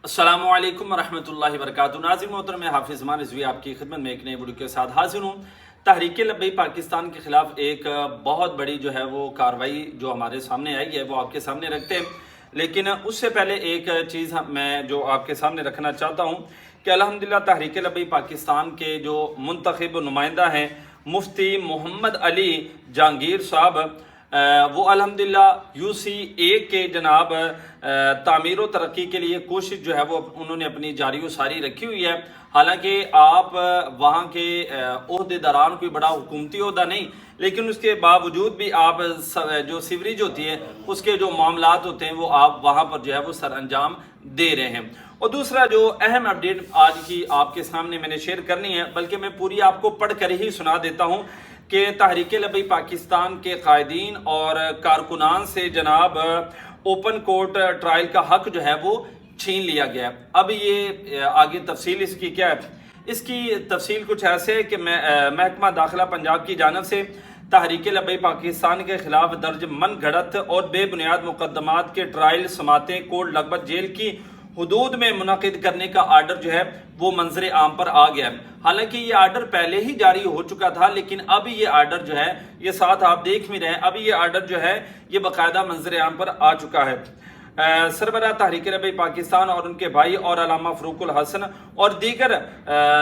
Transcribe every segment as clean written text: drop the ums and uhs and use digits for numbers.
अस्सलामु अलैकुम वरहमतुल्लाहि वबरकातुहू। नाज़रीन मोहतरम, हाफिज़ ज़मान रिज़वी आपकी खिदमत में एक नई वीडियो के साथ हाजिर हूँ। तहरीक लब्बैक पाकिस्तान के ख़िलाफ़ एक बहुत बड़ी जो है वो कार्रवाई जो हमारे सामने आई है वो आपके सामने रखते हैं, लेकिन उससे पहले एक चीज़ मैं जो आपके सामने रखना चाहता हूँ कि अल्हम्दुलिल्लाह तहरीक लब्बैक पाकिस्तान के जो मुंतखब नुमाइंदा हैं मुफ्ती मोहम्मद अली जहांगीर साहब, वो अल्हम्दुलिल्लाह UCA के जनाब तामीर व तरक्की के लिए कोशिश जो है वो उन्होंने अपनी जारी व सारी रखी हुई है। हालांकि आप वहाँ के ओहदेदारान कोई बड़ा हुकूमती ओहदा नहीं, लेकिन उसके बावजूद भी आप जो सीवरेज होती है उसके जो मामलात होते हैं वो आप वहाँ पर जो है वो सर अंजाम दे रहे हैं। और दूसरा जो अहम अपडेट आज की आपके सामने मैंने शेयर करनी है, बल्कि मैं पूरी आपको पढ़ कर ही सुना देता हूँ कि तहरीक लब्बैक पाकिस्तान के कायदीन और कारकुनान से जनाब ओपन कोर्ट ट्रायल का हक जो है वो छीन लिया गया है। अब ये आगे तफसील इसकी क्या है, इसकी तफसील कुछ ऐसे है कि महकमा दाखिला पंजाब की जानब से तहरीक लब्बैक पाकिस्तान के खिलाफ दर्ज मन घड़त और बेबुनियाद मुकदमात के ट्रायल समातें कोर्ट लगभग जेल की हुदूद में मुनक़िद करने का आर्डर जो है वो मंजर आम पर आ गया है। हालांकि ये आर्डर पहले ही जारी हो चुका था, लेकिन अब ये आर्डर जो है ये साथ आप देख भी रहे हैं, अब ये आर्डर जो है ये बाकायदा मंजर आम पर आ चुका है। सरबराह तहरीक लब्बैक पाकिस्तान और उनके भाई और अल्लामा फरूकुल हसन और दीगर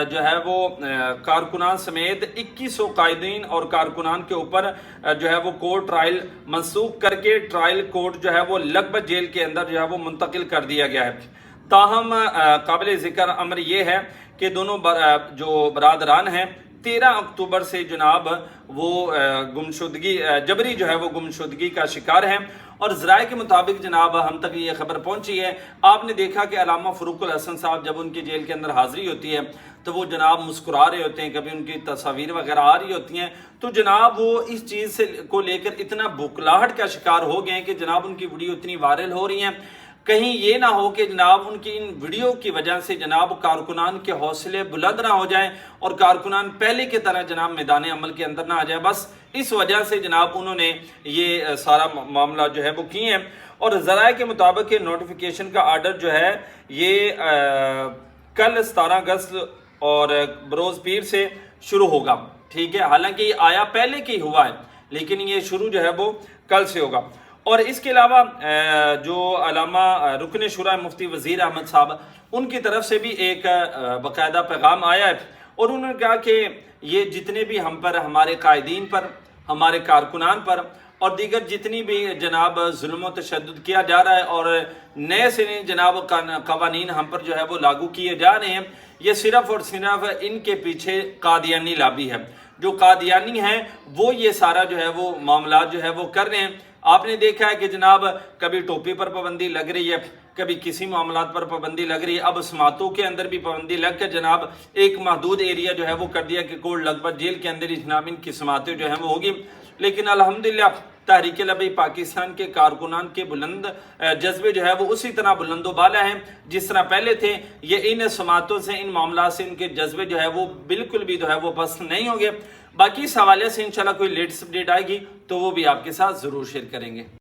जो है वो कारकुनान समेत 2100 कायदीन और कारकुनान के ऊपर जो है वो कोर्ट ट्रायल मंसूख करके ट्रायल कोर्ट जो है वो लगभग जेल के अंदर जो है वो मुंतकिल कर दिया गया है। ताहम काबिल ज़िक्र अमर ये है कि दोनों जो बरादरान हैं 13 अक्टूबर से जनाब वो गुमशुदगी जबरी जो है वो गुमशुदगी का शिकार हैं। और ज़राए के मुताबिक जनाब हम तक ये खबर पहुंची है, आपने देखा कि अल्लामा फरूकुल हसन साहब जब उनकी जेल के अंदर हाज़िरी होती है तो वो जनाब मुस्कुरा रहे होते हैं, कभी उनकी तस्वीर वगैरह आ रही होती हैं, तो जनाब वो इस चीज़ से को लेकर इतना बुखलाहट का शिकार हो गए हैं कि जनाब उनकी वीडियो इतनी वायरल हो रही हैं, कहीं ये ना हो कि जनाब उनकी इन वीडियो की वजह से जनाब कारकुनान के हौसले बुलंद ना हो जाएं और कारकुनान पहले की तरह जनाब मैदान अमल के अंदर ना आ जाए। बस इस वजह से जनाब उन्होंने ये सारा मामला जो है वो किए हैं। और ज़राए के मुताबिक नोटिफिकेशन का आर्डर जो है ये कल 17 अगस्त और बरोज़ पीर से शुरू होगा, ठीक है। हालांकि ये आया पहले की हुआ है, लेकिन ये शुरू जो है वो कल से होगा। और इसके अलावा जो अल्लामा रुकन शुरा मुफ्ती वज़ीर अहमद साहब, उनकी तरफ से भी एक बाकायदा पैगाम आया है और उन्होंने कहा कि ये जितने भी हम पर, हमारे कायदीन पर, हमारे कारकुनान पर और दीगर जितनी भी जनाब जुल्म व तशद्दुद किया जा रहा है और नए से जनाब कवानीन हम पर जो है वो लागू किए जा रहे हैं, ये सिर्फ और सिर्फ इनके पीछे कादियानी लाबी है। जो कादियानी हैं वो ये सारा जो है वो मामला जो है वो कर रहे हैं। आपने देखा है कि जनाब कभी टोपी पर पाबंदी लग रही है, कभी किसी मामलात पर पाबंदी लग रही है, अब समातों के अंदर भी पाबंदी लग कर जनाब एक महदूद एरिया जो है वो कर दिया कि कोर्ट लगभग जेल के अंदर ही जनाब इनकी समातें जो है वो होगी। लेकिन अल्हम्दुलिल्लाह तहरीक लब्बैक पाकिस्तान के कारकुनान के बुलंद जज्बे जो है वो उसी तरह बुलंदो बाला हैं जिस तरह पहले थे। ये इन समातों से, इन मामला से इनके जज्बे जो है वो बिल्कुल भी जो है वो पसंद नहीं होंगे। बाकी इस हवाले से इंशाल्लाह कोई लेटेस्ट अपडेट आएगी तो वो भी आपके साथ ज़रूर शेयर करेंगे।